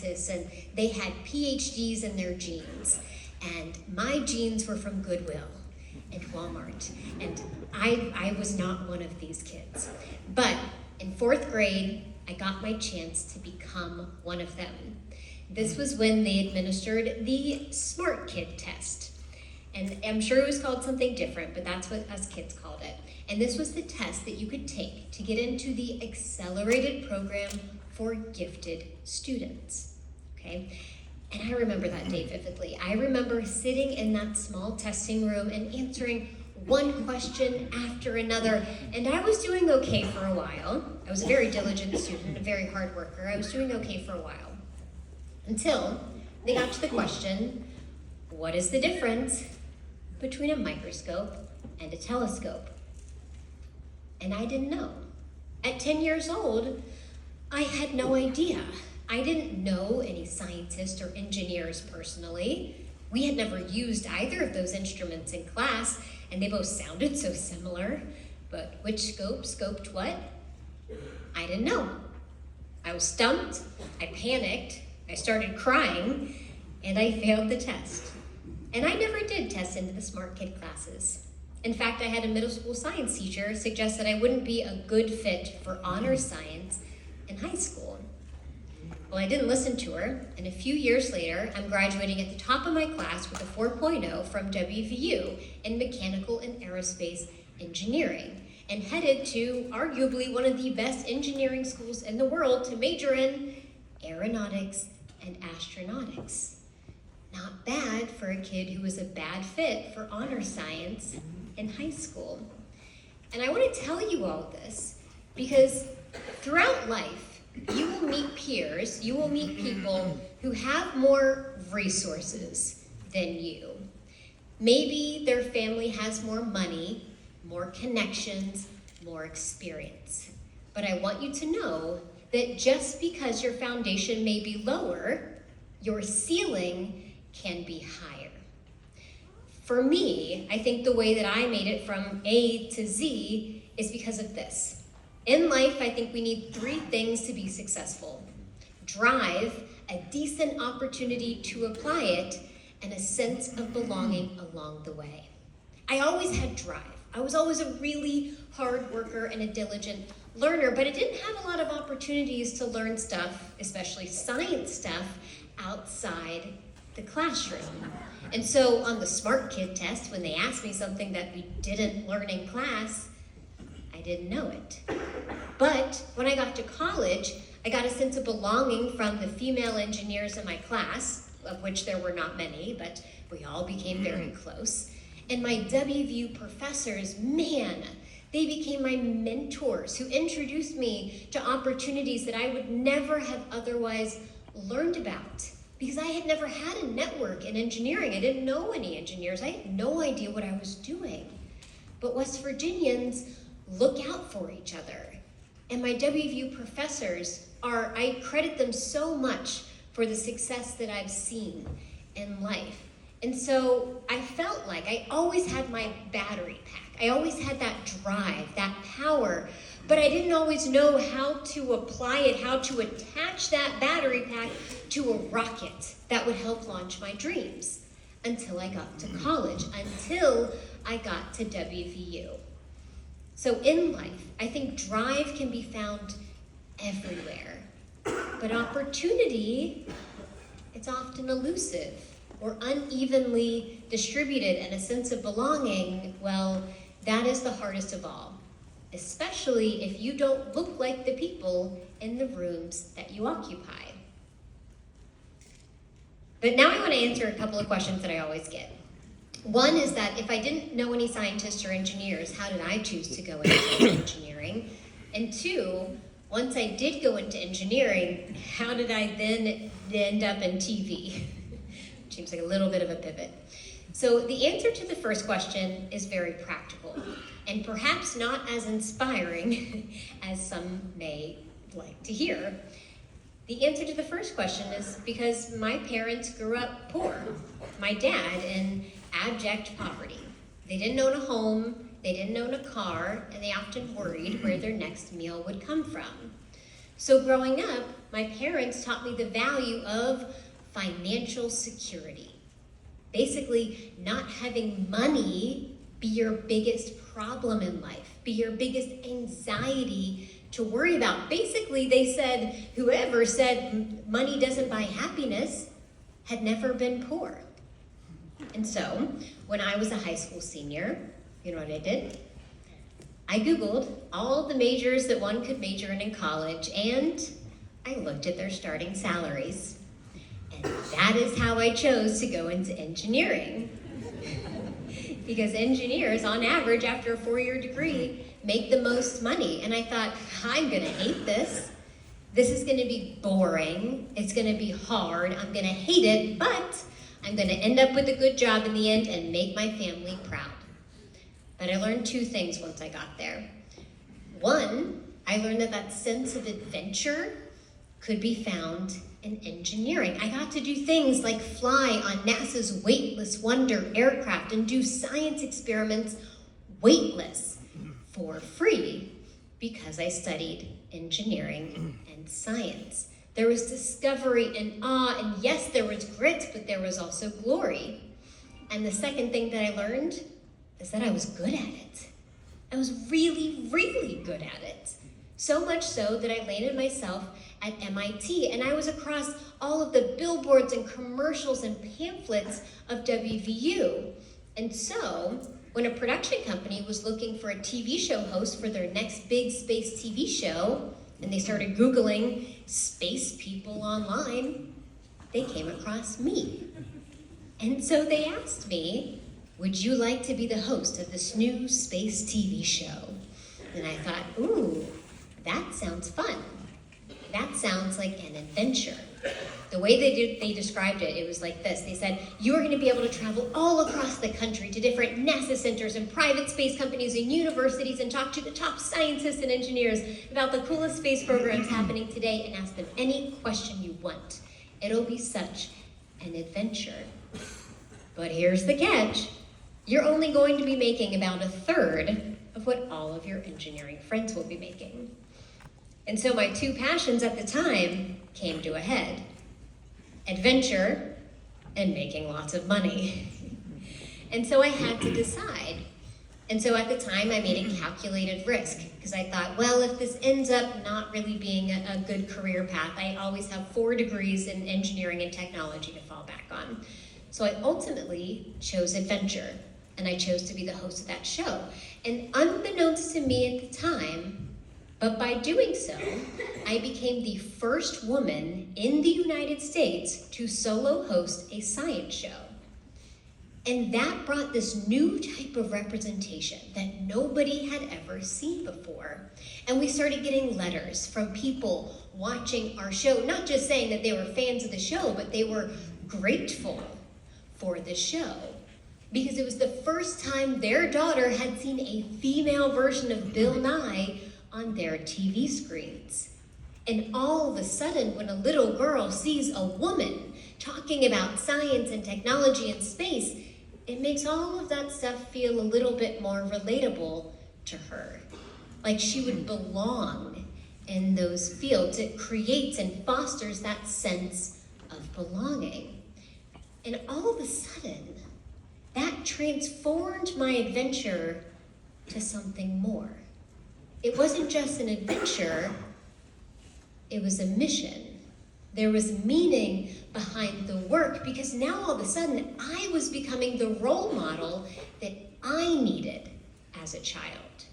and they had PhDs in their genes. And my genes were from Goodwill and Walmart. And I was not one of these kids. But in 4th grade, I got my chance to become one of them. This was when they administered the Smart Kid test. And I'm sure it was called something different, but that's what us kids called it. And this was the test that you could take to get into the accelerated program for gifted students, okay? And I remember that day vividly. I remember sitting in that small testing room and answering one question after another, and I was doing okay for a while. I was a very diligent student, a very hard worker. I was doing okay for a while, until they got to the question, what is the difference between a microscope and a telescope? And I didn't know. At 10 years old, I had no idea. I didn't know any scientists or engineers personally. We had never used either of those instruments in class, and they both sounded so similar. But which scope scoped what? I didn't know. I was stumped, I panicked, I started crying, and I failed the test. And I never did test into the Smart Kid classes. In fact, I had a middle school science teacher suggest that I wouldn't be a good fit for honors science in high school. Well, I didn't listen to her, and a few years later, I'm graduating at the top of my class with a 4.0 from WVU in mechanical and aerospace engineering, and headed to arguably one of the best engineering schools in the world to major in aeronautics and astronautics. Not bad for a kid who was a bad fit for honor science in high school. And I want to tell you all this because throughout life, you will meet peers, you will meet people who have more resources than you. Maybe their family has more money, more connections, more experience. But I want you to know that just because your foundation may be lower, your ceiling can be higher. For me, I think the way that I made it from A to Z is because of this. In life, I think we need 3 things to be successful: drive, a decent opportunity to apply it, and a sense of belonging along the way. I always had drive. I was always a really hard worker and a diligent learner, but I didn't have a lot of opportunities to learn stuff, especially science stuff, outside the classroom. And so on the Smart Kid test, when they asked me something that we didn't learn in class, I didn't know it. But when I got to college, I got a sense of belonging from the female engineers in my class, of which there were not many, but we all became very close. And my WVU professors, man, they became my mentors who introduced me to opportunities that I would never have otherwise learned about, because I had never had a network in engineering. I didn't know any engineers. I had no idea what I was doing. But West Virginians look out for each other. And my WVU professors I credit them so much for the success that I've seen in life. And so I felt like I always had my battery pack. I always had that drive, that power, but I didn't always know how to apply it, how to attach that battery pack to a rocket that would help launch my dreams until I got to college, until I got to WVU. So in life, I think drive can be found everywhere, but opportunity, it's often elusive or unevenly distributed, and a sense of belonging, well, that is the hardest of all, especially if you don't look like the people in the rooms that you occupy. But now I want to answer a couple of questions that I always get. One is that if I didn't know any scientists or engineers, how did I choose to go into engineering? And 2, once I did go into engineering, how did I then end up in TV? Seems like a little bit of a pivot. So the answer to the first question is very practical, and perhaps not as inspiring as some may like to hear. The answer to the first question is because my parents grew up poor. My dad in abject poverty. They didn't own a home, they didn't own a car, and they often worried where their next meal would come from. So growing up, my parents taught me the value of financial security. Basically, not having money be your biggest problem in life, be your biggest anxiety to worry about. Basically, they said, whoever said money doesn't buy happiness had never been poor. And so, when I was a high school senior, you know what I did? I Googled all the majors that one could major in college, and I looked at their starting salaries. And that is how I chose to go into engineering. Because engineers, on average, after a 4-year degree, make the most money. And I thought, I'm gonna hate this. This is gonna be boring. It's gonna be hard. I'm gonna hate it, but I'm gonna end up with a good job in the end and make my family proud. But I learned 2 things once I got there. One, I learned that sense of adventure could be found in engineering. I got to do things like fly on NASA's Weightless Wonder aircraft and do science experiments weightless for free because I studied engineering and science. There was discovery and awe, and yes, there was grit, but there was also glory. And the second thing that I learned is that I was good at it. I was really, really good at it. So much so that I landed myself at MIT, and I was across all of the billboards and commercials and pamphlets of WVU. And so, when a production company was looking for a TV show host for their next big space TV show, and they started Googling space people online, they came across me. And so they asked me, would you like to be the host of this new space TV show? And I thought, ooh, that sounds fun. That sounds like an adventure. The way they described it, it was like this. They said, you are going to be able to travel all across the country to different NASA centers and private space companies and universities and talk to the top scientists and engineers about the coolest space programs happening today and ask them any question you want. It'll be such an adventure. But here's the catch. You're only going to be making about 1/3 of what all of your engineering friends will be making. And so my 2 passions at the time came to a head. Adventure and making lots of money. And so I had to decide. And so at the time I made a calculated risk because I thought, well, if this ends up not really being a good career path, I always have 4 degrees in engineering and technology to fall back on. So I ultimately chose adventure, and I chose to be the host of that show. And unbeknownst to me at the time, but by doing so, I became the first woman in the United States to solo host a science show. And that brought this new type of representation that nobody had ever seen before. And we started getting letters from people watching our show, not just saying that they were fans of the show, but they were grateful for the show. Because it was the first time their daughter had seen a female version of Bill Nye on their TV screens. And all of a sudden, when a little girl sees a woman talking about science and technology and space, it makes all of that stuff feel a little bit more relatable to her. Like she would belong in those fields. It creates and fosters that sense of belonging. And all of a sudden, that transformed my adventure to something more. It wasn't just an adventure, it was a mission. There was meaning behind the work because now all of a sudden I was becoming the role model that I needed as a child.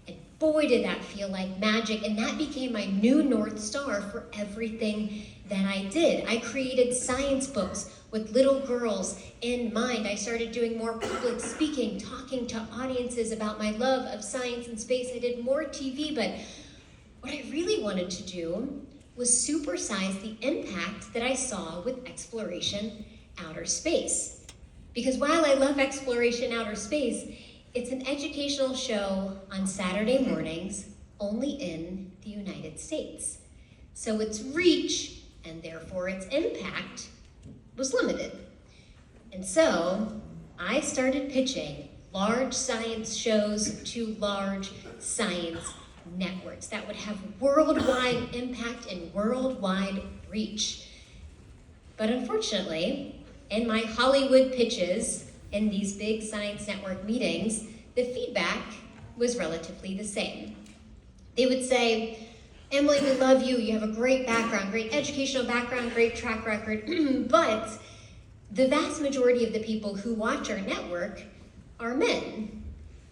And boy, did that feel like magic, and that became my new North Star for everything that I did. I created science books with little girls in mind. I started doing more public speaking, talking to audiences about my love of science and space. I did more TV, but what I really wanted to do was supersize the impact that I saw with Exploration Outer Space. Because while I love Exploration Outer Space, it's an educational show on Saturday mornings only in the United States. So its reach, and therefore its impact, was limited. And so I started pitching large science shows to large science networks that would have worldwide impact and worldwide reach. But unfortunately, in my Hollywood pitches in these big science network meetings, the feedback was relatively the same. They would say, Emily, we love you. You have a great background, great educational background, great track record, but the vast majority of the people who watch our network are men.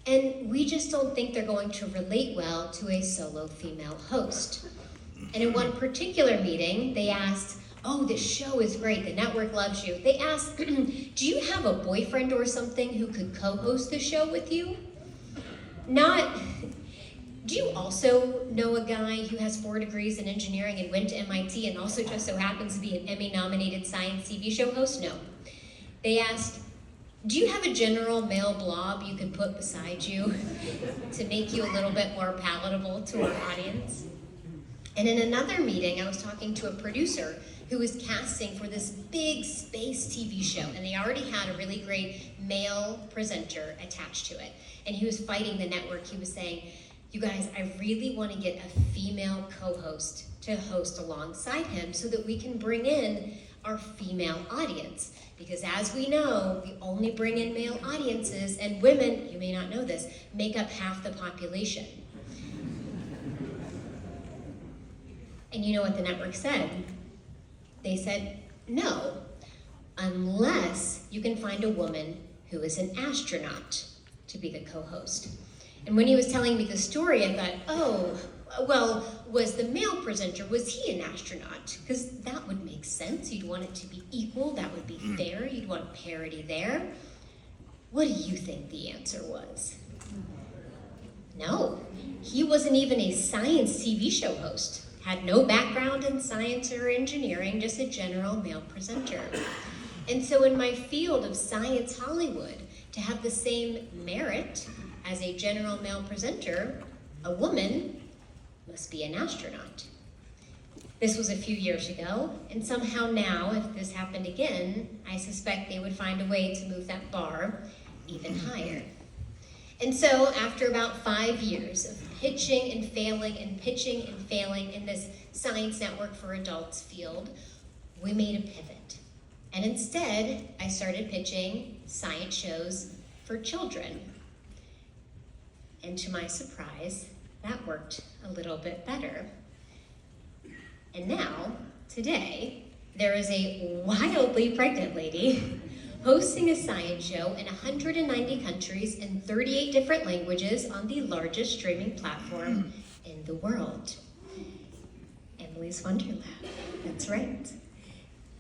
And we just don't think they're going to relate well to a solo female host. And in one particular meeting, they asked, oh, this show is great, the network loves you. They asked, do you have a boyfriend or something who could co-host the show with you? Not, do you also know a guy who has 4 degrees in engineering and went to MIT and also just so happens to be an Emmy-nominated science TV show host? No. They asked, do you have a general male blob you could put beside you to make you a little bit more palatable to our audience? And in another meeting, I was talking to a producer who was casting for this big space TV show, and they already had a really great male presenter attached to it. And he was fighting the network. He was saying, you guys, I really want to get a female co-host to host alongside him so that we can bring in our female audience. Because as we know, we only bring in male audiences, and women, you may not know this, make up half the population. And you know what the network said? They said, no, unless you can find a woman who is an astronaut to be the co-host. And when he was telling me the story, I thought, oh, well, was the male presenter, was he an astronaut? Because that would make sense. You'd want it to be equal. That would be fair. You'd want parity there. What do you think the answer was? No, he wasn't even a science TV show host. Had no background in science or engineering, just a general male presenter. And so in my field of science Hollywood, to have the same merit as a general male presenter, a woman must be an astronaut. This was a few years ago, and somehow now, if this happened again, I suspect they would find a way to move that bar even higher. And so after about 5 years of pitching and failing and pitching and failing in this Science Network for Adults field, we made a pivot. And instead, I started pitching science shows for children. And to my surprise, that worked a little bit better. And now, today, there is a wildly pregnant lady hosting a science show in 190 countries in 38 different languages on the largest streaming platform in the world. Emily's Wonderlab, that's right.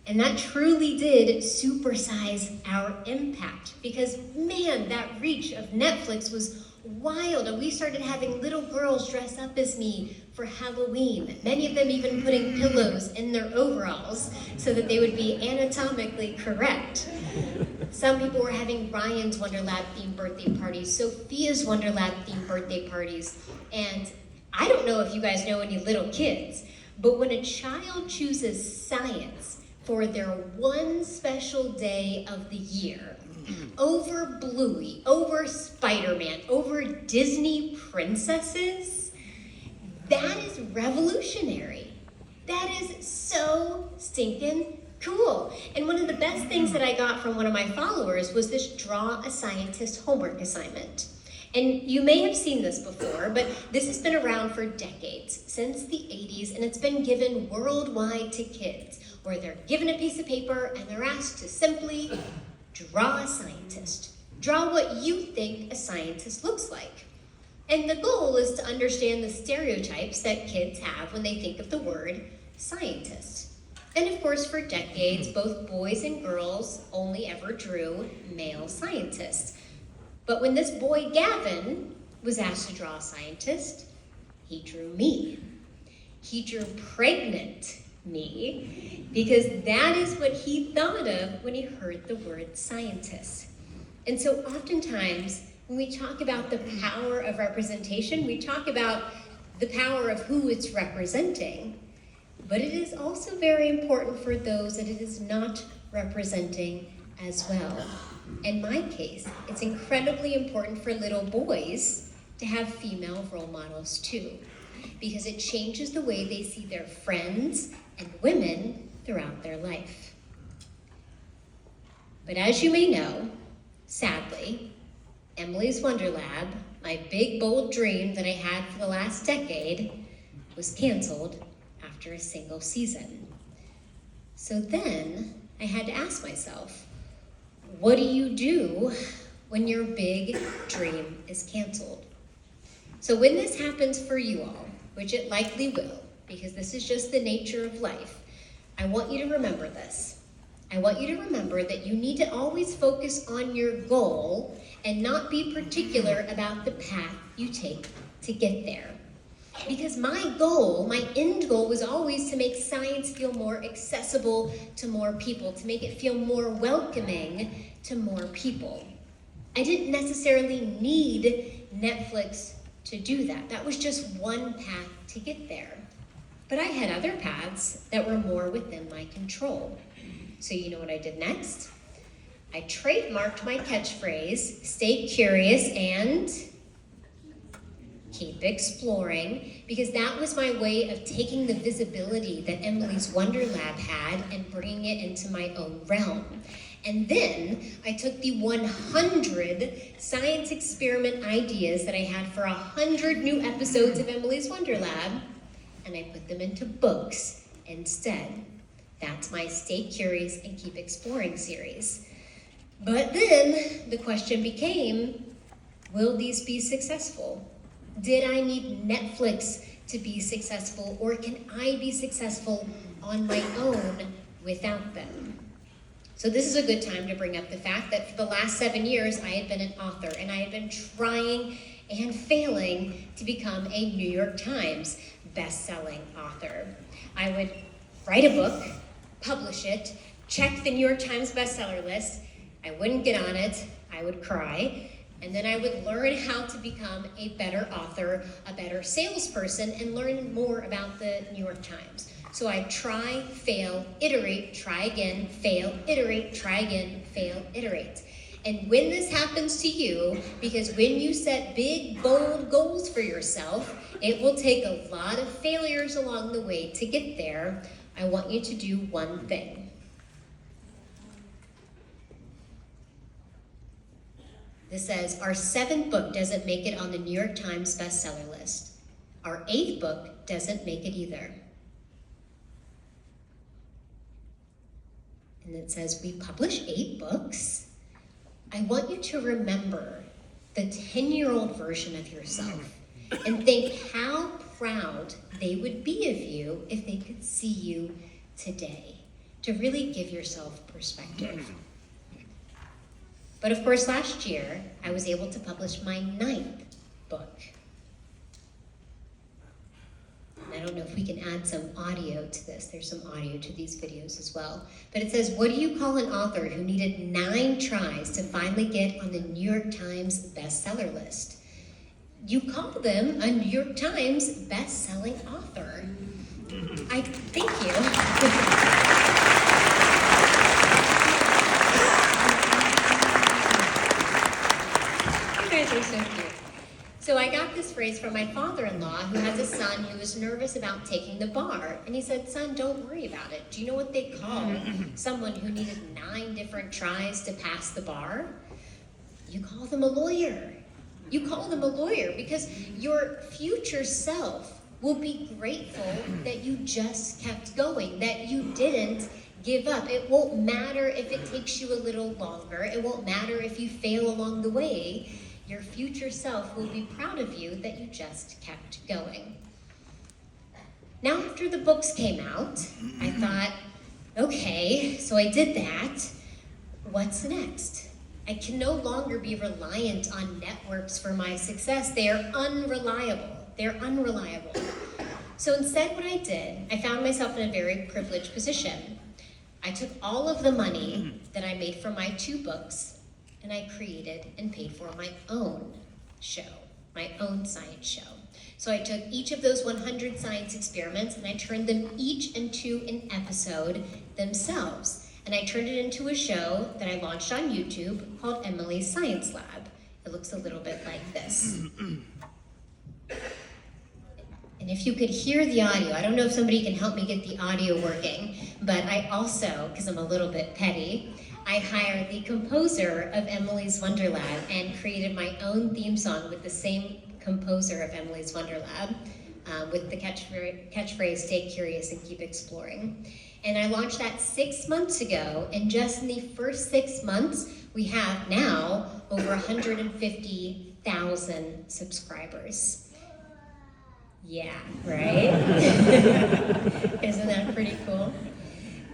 And that truly did supersize our impact because, man, that reach of Netflix was wild. And we started having little girls dress up as me for Halloween. Many of them even putting pillows in their overalls so that they would be anatomically correct. Some people were having Ryan's Wonderlab themed birthday parties, Sophia's Wonderlab themed birthday parties. And I don't know if you guys know any little kids, but when a child chooses science for their one special day of the year, over Bluey, over Spider-Man, over Disney princesses, that is revolutionary. That is so stinking cool. And one of the best things that I got from one of my followers was this Draw a Scientist homework assignment. And you may have seen this before, but this has been around for decades, since the 80s, and it's been given worldwide to kids, where they're given a piece of paper and they're asked to simply draw a scientist. Draw what you think a scientist looks like. And the goal is to understand the stereotypes that kids have when they think of the word scientist. And of course, for decades, both boys and girls only ever drew male scientists. But when this boy, Gavin, was asked to draw a scientist, he drew me. He drew pregnant me, because that is what he thought of when he heard the word scientist. And so oftentimes, when we talk about the power of representation, we talk about the power of who it's representing, but it is also very important for those that it is not representing as well. In my case, it's incredibly important for little boys to have female role models too, because it changes the way they see their friends and women throughout their life. But as you may know, sadly, Emily's Wonder Lab, my big, bold dream that I had for the last decade, was canceled after a single season. So then I had to ask myself, what do you do when your big dream is canceled? So when this happens for you all, which it likely will, because this is just the nature of life, I want you to remember this. I want you to remember that you need to always focus on your goal and not be particular about the path you take to get there. Because my goal, my end goal, was always to make science feel more accessible to more people, to make it feel more welcoming to more people. I didn't necessarily need Netflix to do that. That was just one path to get there. But I had other paths that were more within my control. So you know what I did next? I trademarked my catchphrase, stay curious and keep exploring, because that was my way of taking the visibility that Emily's Wonder Lab had and bringing it into my own realm. And then I took the 100 science experiment ideas that I had for 100 new episodes of Emily's Wonder Lab, and I put them into books instead. That's my Stay Curious and Keep Exploring series. But then the question became, will these be successful? Did I need Netflix to be successful, or can I be successful on my own without them? So this is a good time to bring up the fact that for the last 7 years, I had been an author, and I had been trying and failing to become a New York Times best-selling author. I would write a book, publish it, check the New York Times bestseller list. I wouldn't get on it. I would cry. And then I would learn how to become a better author, a better salesperson, and learn more about the New York Times. So I try, fail, iterate, try again, fail, iterate, try again, fail, iterate. And when this happens to you, because when you set big, bold goals for yourself, it will take a lot of failures along the way to get there. I want you to do one thing. This says, our 7th book doesn't make it on the New York Times bestseller list. Our 8th book doesn't make it either. And it says, we publish 8 books. I want you to remember the 10-year-old version of yourself and think how proud they would be of you if they could see you today, to really give yourself perspective. But of course, last year, I was able to publish my 9th book. And I don't know if we can add some audio to this. There's some audio to these videos as well. But it says, what do you call an author who needed 9 tries to finally get on the New York Times bestseller list? You call them a New York Times best-selling author. I thank you. You guys are so cute. So I got this phrase from my father-in-law, who has a son who was nervous about taking the bar. And he said, son, don't worry about it. Do you know what they call someone who needed 9 different tries to pass the bar? You call them a lawyer. You call them a lawyer, because your future self will be grateful that you just kept going, that you didn't give up. It won't matter if it takes you a little longer. It won't matter if you fail along the way. Your future self will be proud of you that you just kept going. Now, after the books came out, I thought, okay, so I did that. What's next? I can no longer be reliant on networks for my success. They are unreliable. They're unreliable. So instead, what I did, I found myself in a very privileged position. I took all of the money that I made from my 2 books, and I created and paid for my own show, my own science show. So I took each of those 100 science experiments and I turned them each into an episode themselves. And I turned it into a show that I launched on YouTube called Emily's Science Lab. It looks a little bit like this. And if you could hear the audio, I don't know if somebody can help me get the audio working, but I also, because I'm a little bit petty, I hired the composer of Emily's Wonderlab and created my own theme song with the same composer of Emily's Wonderlab, with the catchphrase, stay curious and keep exploring. And I launched that 6 months ago, and just in the first 6 months, we have now over 150,000 subscribers. Yeah, right? Isn't that pretty cool?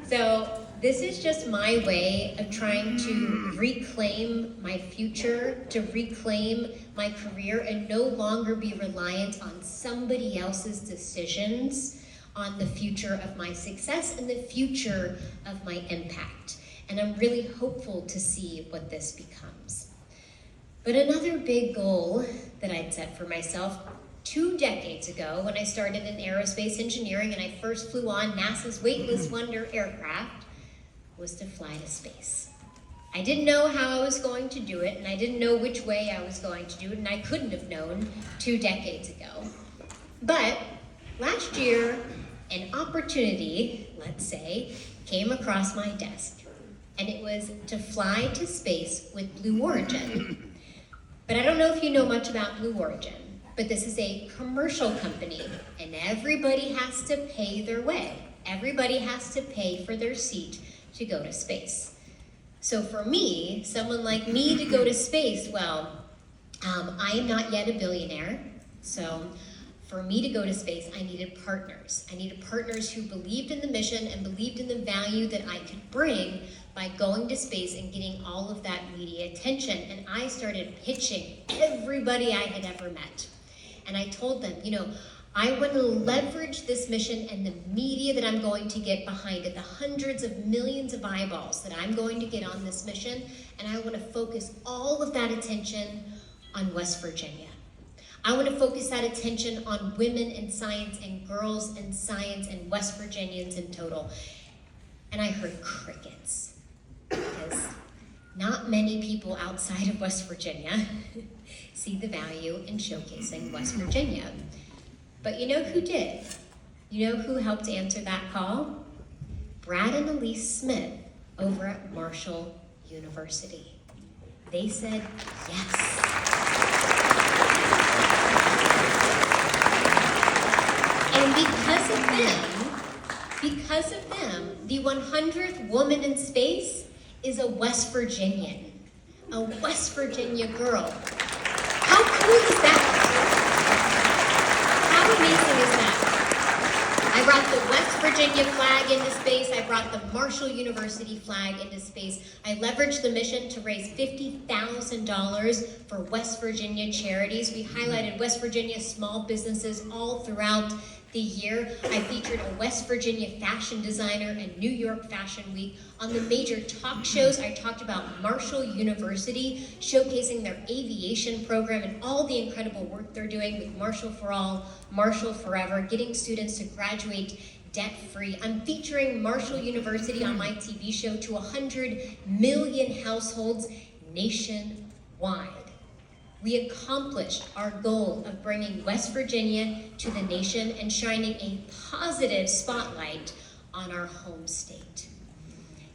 So this is just my way of trying to reclaim my future, to reclaim my career, and no longer be reliant on somebody else's decisions on the future of my success and the future of my impact. And I'm really hopeful to see what this becomes. But another big goal that I'd set for myself 2 decades ago, when I started in aerospace engineering and I first flew on NASA's Weightless Wonder aircraft, was to fly to space. I didn't know how I was going to do it, and I didn't know which way I was going to do it, and I couldn't have known 2 decades ago. But last year, an opportunity, let's say, came across my desk, and it was to fly to space with Blue Origin. But I don't know if you know much about Blue Origin, but this is a commercial company, and everybody has to pay their way. Everybody has to pay for their seat to go to space. So for me, someone like me to go to space, well, I am not yet a billionaire, so for me to go to space, I needed partners. I needed partners who believed in the mission and believed in the value that I could bring by going to space and getting all of that media attention. And I started pitching everybody I had ever met. And I told them, I want to leverage this mission and the media that I'm going to get behind it, the hundreds of millions of eyeballs that I'm going to get on this mission, and I want to focus all of that attention on West Virginia. I want to focus that attention on women in science and girls in science and West Virginians in total. And I heard crickets, because not many people outside of West Virginia see the value in showcasing West Virginia. But you know who did? You know who helped answer that call? Brad and Elise Smith over at Marshall University. They said yes. And because of them, the 100th woman in space is a West Virginian, a West Virginia girl. How cool is that? How amazing is that? I brought the West Virginia flag into space. I brought the Marshall University flag into space. I leveraged the mission to raise $50,000 for West Virginia charities. We highlighted West Virginia small businesses all throughout the year. I featured a West Virginia fashion designer in New York Fashion Week. On the major talk shows, I talked about Marshall University, showcasing their aviation program and all the incredible work they're doing with Marshall for All, Marshall Forever, getting students to graduate debt-free. I'm featuring Marshall University on my TV show to 100 million households nationwide. We accomplished our goal of bringing West Virginia to the nation and shining a positive spotlight on our home state.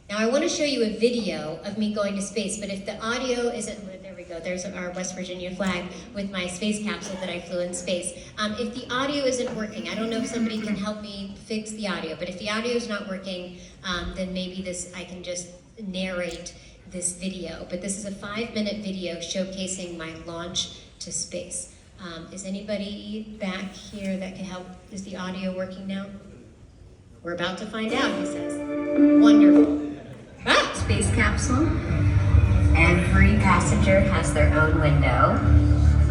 Now I want to show you a video of me going to space, but if the audio isn't, there we go, there's our West Virginia flag with my space capsule that I flew in space. If the audio isn't working, I don't know if somebody can help me fix the audio, but if the audio is not working, then maybe I can just narrate this video. But this is a 5-minute video showcasing my launch to space. Is anybody back here that can help? Is the audio working now? We're about to find out, he says. Wonderful. Space capsule. Every passenger has their own window.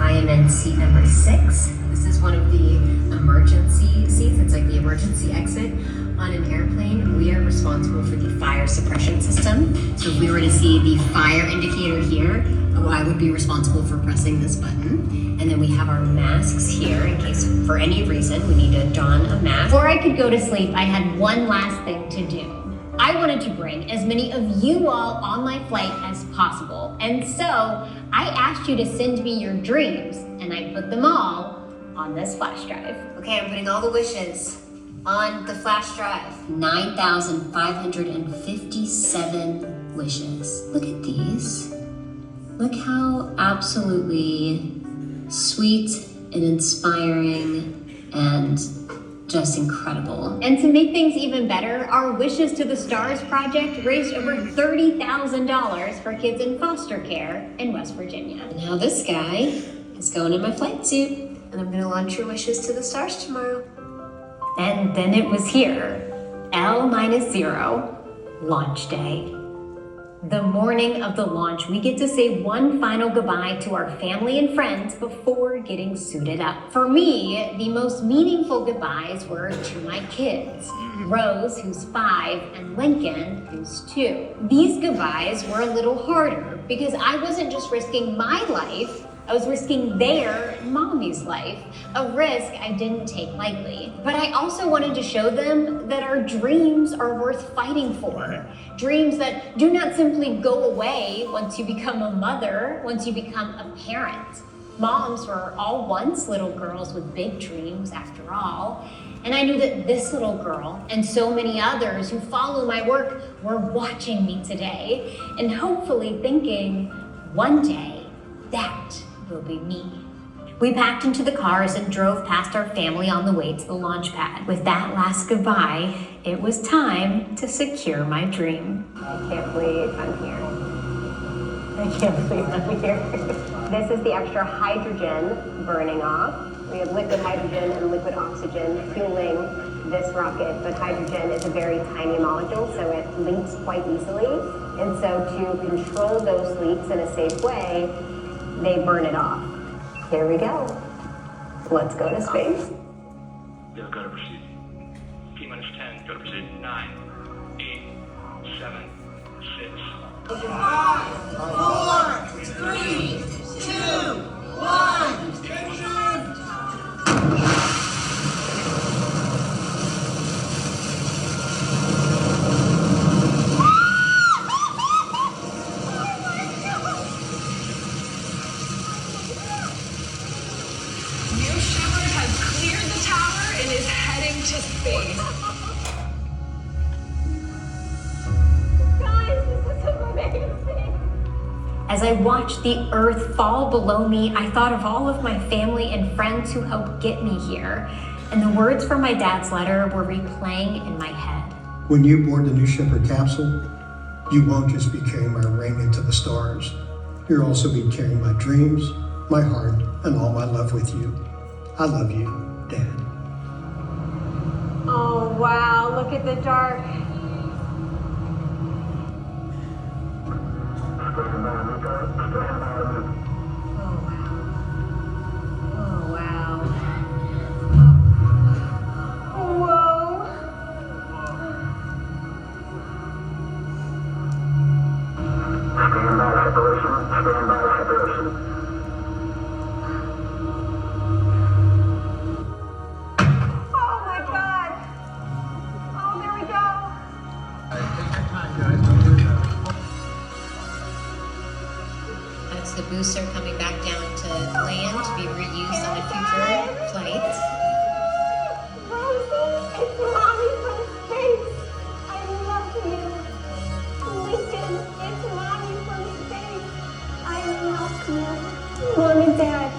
I am in seat number 6. This is one of the emergency seats. It's like the emergency exit on an airplane. We are responsible for the fire suppression system. So if we were to see the fire indicator here, I would be responsible for pressing this button. And then we have our masks here in case for any reason we need to don a mask. Before I could go to sleep, I had one last thing to do. I wanted to bring as many of you all on my flight as possible. And so I asked you to send me your dreams, and I put them all on this flash drive. Okay, I'm putting all the wishes on the flash drive. 9,557 wishes. Look at these. Look how absolutely sweet and inspiring and just incredible. And to make things even better, our Wishes to the Stars project raised over $30,000 for kids in foster care in West Virginia. And now this guy is going in my flight suit. And I'm gonna launch your Wishes to the Stars tomorrow. And then it was here, L-0, launch day. The morning of the launch, we get to say one final goodbye to our family and friends before getting suited up. For me, the most meaningful goodbyes were to my kids. Rose, who's 5, and Lincoln, who's 2. These goodbyes were a little harder because I wasn't just risking my life, I was risking their mommy's life, a risk I didn't take lightly. But I also wanted to show them that our dreams are worth fighting for. Dreams that do not simply go away once you become a mother, once you become a parent. Moms were all once little girls with big dreams after all. And I knew that this little girl and so many others who follow my work were watching me today and hopefully thinking, one day, that will be me. We packed into the cars and drove past our family on the way to the launch pad. With that last goodbye, it was time to secure my dream. I can't believe I'm here. I can't believe I'm here. This is the extra hydrogen burning off. We have liquid hydrogen and liquid oxygen fueling this rocket, but hydrogen is a very tiny molecule, so it leaks quite easily. And so to control those leaks in a safe way, they burn it off. Here we go. Let's go to space. Yeah, go to proceed. T-minus 10, go to proceed. 9, 8, 7, 6. 5, 4, 3, 2, 1. As I watched the earth fall below me, I thought of all of my family and friends who helped get me here. And the words from my dad's letter were replaying in my head. When you board the New Shepard capsule, you won't just be carrying my ring into the stars. You'll also be carrying my dreams, my heart, and all my love with you. I love you, Dad. Oh, wow, look at the dark. The booster coming back down to land to be reused on a future flight. Rosie, it's Mommy from space. I love you. Lincoln, it's Mommy from space. I love you. Mom and Dad,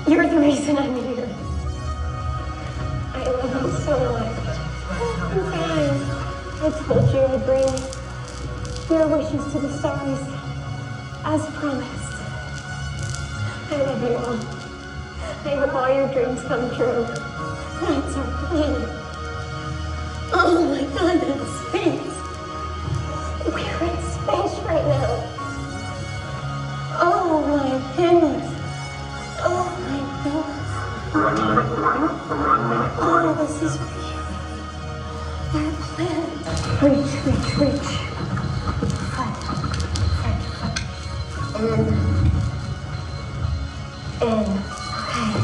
you're the reason I'm here. I love you so much. You guys, I told you I'd bring your wishes to the stars, as promised. I love you all. I hope all your dreams come true. That's our plan. Oh my God, that's space. We're in space right now. Oh my goodness. Oh my goodness. Oh, this is beautiful. Our plan. Reach. Foot. In. Okay.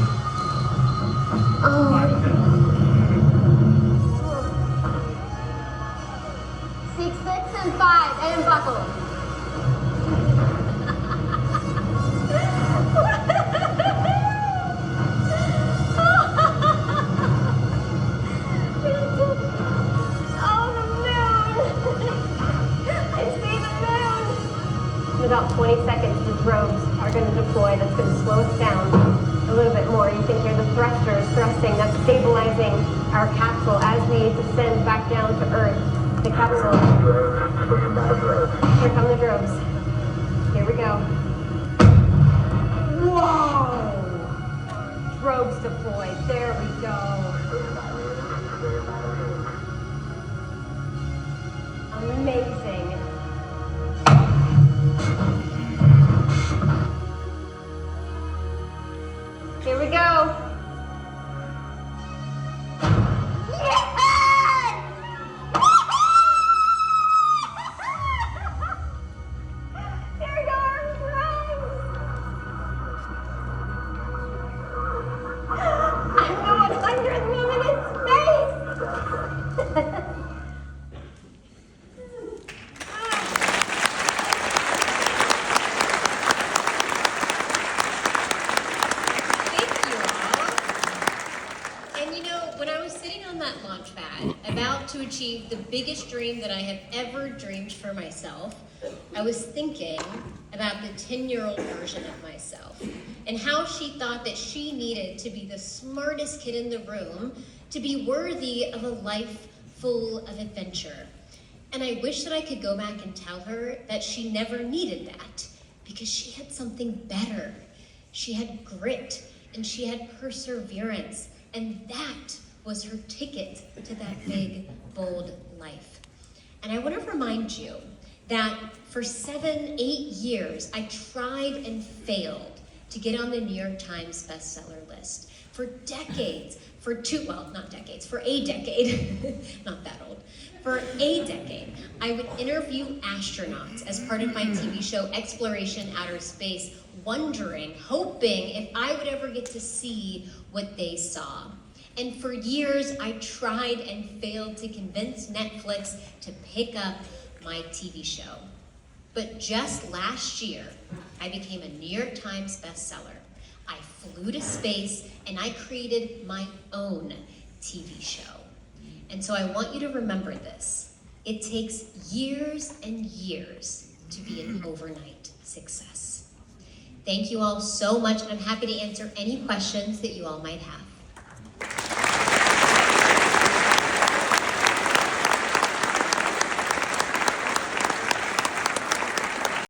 Oh. 6, 6, and 5, and buckle. about 20 seconds, the drones are going to deploy. That's going to slow us down a little bit more. You can hear the thrusters thrusting. That's stabilizing our capsule as we descend back down to Earth. The capsule. Here come the drones. Here we go. Whoa! Drones deployed. There we go. Amazing. Here we go. Here we go, our drones. I'm the 100th woman in space. To achieve the biggest dream that I have ever dreamed for myself, I was thinking about the 10-year-old version of myself and how she thought that she needed to be the smartest kid in the room to be worthy of a life full of adventure. And I wish that I could go back and tell her that she never needed that because she had something better. She had grit and she had perseverance, and that was her ticket to that big, bold life. And I want to remind you that for 7-8 years, I tried and failed to get on the New York Times bestseller list. For decades, for a decade, not that old, for a decade, I would interview astronauts as part of my TV show, Exploration Outer Space, wondering, hoping if I would ever get to see what they saw. And for years, I tried and failed to convince Netflix to pick up my TV show. But just last year, I became a New York Times bestseller. I flew to space and I created my own TV show. And so I want you to remember this. It takes years and years to be an overnight success. Thank you all so much, and I'm happy to answer any questions that you all might have.